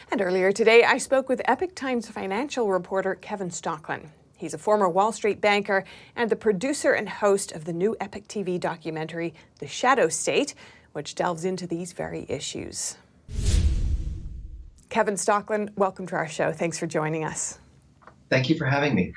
And earlier today, I spoke with epochtimes financial reporter Kevin Stocklin. He's a former Wall Street banker and the producer and host of the new Epoch TV documentary, The Shadow State, which delves into these very issues. Kevin Stocklin, welcome to our show. Thanks for joining us. Thank you for having me.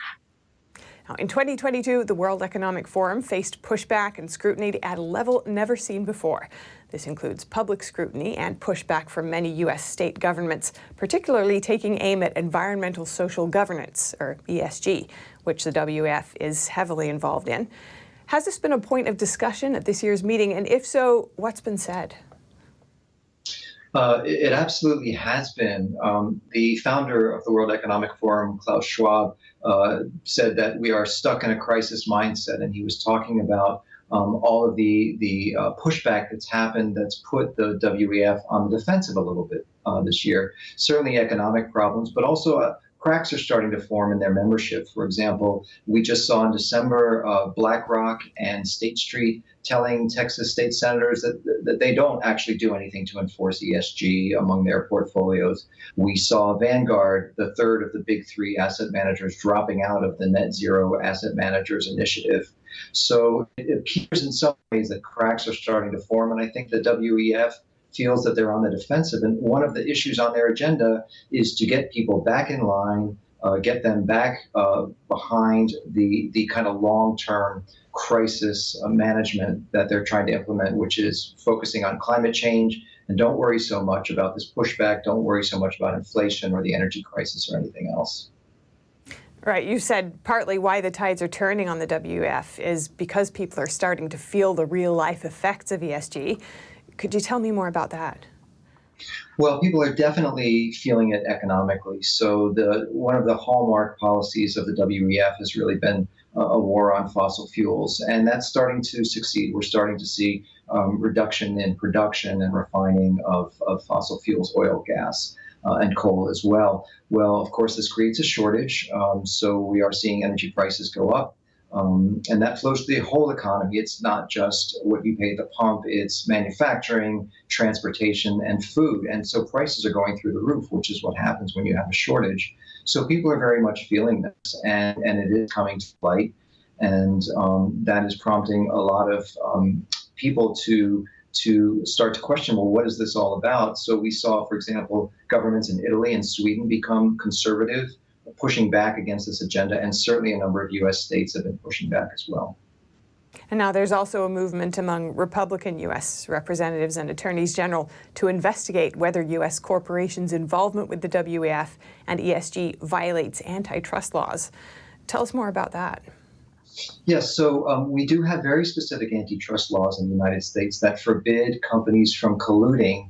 Now, in 2022, the World Economic Forum faced pushback and scrutiny at a level never seen before. This includes public scrutiny and pushback from many U.S. state governments, particularly taking aim at environmental social governance, or ESG, which the WEF is heavily involved in. Has this been a point of discussion at this year's meeting? And if so, what's been said? It absolutely has been. The founder of the World Economic Forum, Klaus Schwab, said that we are stuck in a crisis mindset, and he was talking about all of the pushback that's happened that's put the WEF on the defensive a little bit this year. Certainly economic problems, but also cracks are starting to form in their membership. For example, we just saw in December BlackRock and State Street telling Texas state senators that they don't actually do anything to enforce ESG among their portfolios. We saw Vanguard, the third of the big three asset managers, dropping out of the Net Zero Asset Managers Initiative. So it appears in some ways that cracks are starting to form, and I think the WEF feels that they're on the defensive. And one of the issues on their agenda is to get people back in line, get them back behind the kind of long-term crisis management that they're trying to implement, which is focusing on climate change. And don't worry so much about this pushback. Don't worry so much about inflation or the energy crisis or anything else. Right. You said partly why the tides are turning on the WEF is because people are starting to feel the real-life effects of ESG. Could you tell me more about that? Well, people are definitely feeling it economically. So one of the hallmark policies of the WEF has really been a war on fossil fuels, and that's starting to succeed. We're starting to see reduction in production and refining of fossil fuels, oil, gas, and coal as well. Well, of course, this creates a shortage, so we are seeing energy prices go up. And that flows through the whole economy. It's not just what you pay at the pump, it's manufacturing, transportation, and food. And so prices are going through the roof, which is what happens when you have a shortage. So people are very much feeling this, and it is coming to light. And that is prompting a lot of people to start to question, well, what is this all about? So we saw, for example, governments in Italy and Sweden become conservative, pushing back against this agenda, and certainly a number of U.S. states have been pushing back as well. And now there's also a movement among Republican U.S. representatives and attorneys general to investigate whether U.S. corporations' involvement with the WEF and ESG violates antitrust laws. Tell us more about that. Yes, so we do have very specific antitrust laws in the United States that forbid companies from colluding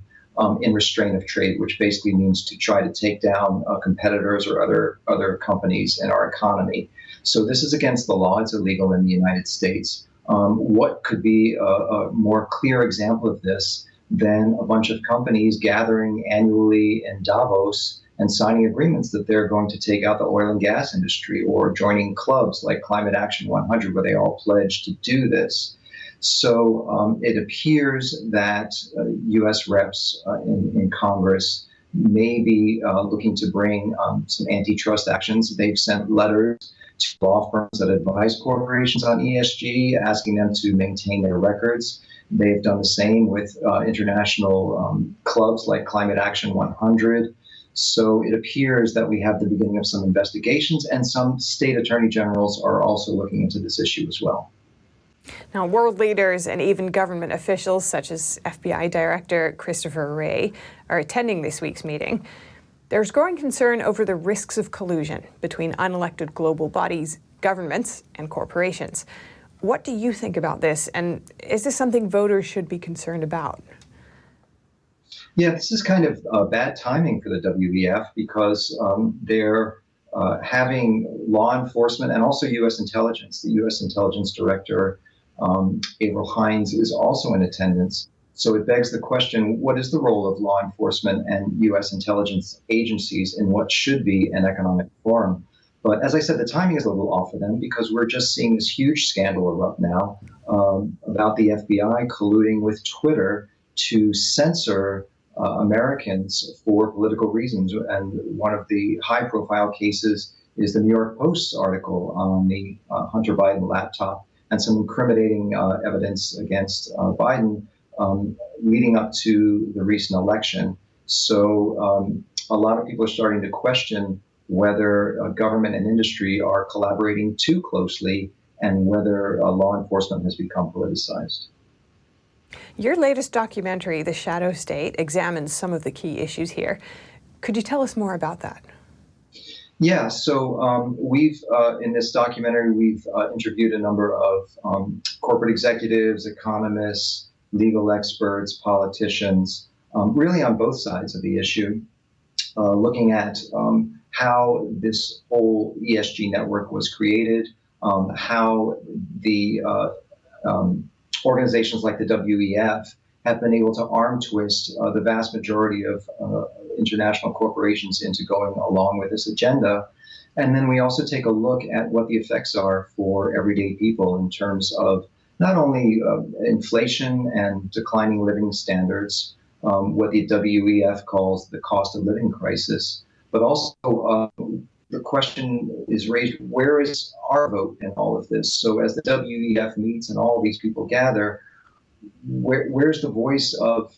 in restraint of trade, which basically means to try to take down competitors or other companies in our economy. So this is against the law. It's illegal in the United States. What could be a more clear example of this than a bunch of companies gathering annually in Davos and signing agreements that they're going to take out the oil and gas industry, or joining clubs like Climate Action 100, where they all pledge to do this? So it appears that U.S. reps in Congress may be looking to bring some antitrust actions. They've sent letters to law firms that advise corporations on ESG, asking them to maintain their records. They've done the same with international clubs like Climate Action 100. So it appears that we have the beginning of some investigations, and some state attorney generals are also looking into this issue as well. Now, world leaders and even government officials, such as FBI Director Christopher Wray, are attending this week's meeting. There's growing concern over the risks of collusion between unelected global bodies, governments, and corporations. What do you think about this, and is this something voters should be concerned about? Yeah, this is kind of bad timing for the WEF, because they're having law enforcement and also U.S. intelligence. The U.S. intelligence director, Avril Haines, is also in attendance. So it begs the question, what is the role of law enforcement and U.S. intelligence agencies in what should be an economic forum? But as I said, the timing is a little off for them, because we're just seeing this huge scandal erupt now about the FBI colluding with Twitter to censor Americans for political reasons. And one of the high-profile cases is the New York Post's article on the Hunter Biden laptop and some incriminating evidence against Biden leading up to the recent election. So a lot of people are starting to question whether government and industry are collaborating too closely and whether law enforcement has become politicized. Your latest documentary, The Shadow State, examines some of the key issues here. Could you tell us more about that? Yeah, so we've, in this documentary, we've interviewed a number of corporate executives, economists, legal experts, politicians, really on both sides of the issue, looking at how this whole ESG network was created, how the organizations like the WEF have been able to arm twist the vast majority of international corporations into going along with this agenda. And then we also take a look at what the effects are for everyday people in terms of not only inflation and declining living standards, what the WEF calls the cost of living crisis, but also the question is raised, where is our vote in all of this? So as the WEF meets and all of these people gather, where's the voice of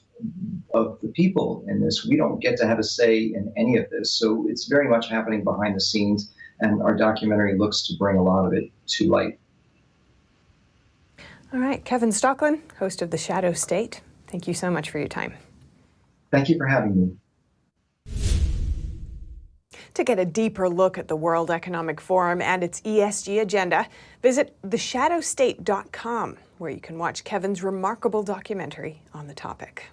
the people in this? We don't get to have a say in any of this. So it's very much happening behind the scenes, and our documentary looks to bring a lot of it to light. All right, Kevin Stocklin, host of The Shadow State, thank you so much for your time. Thank you for having me. To get a deeper look at the World Economic Forum and its ESG agenda, visit theshadowstate.com, where you can watch Kevin's remarkable documentary on the topic.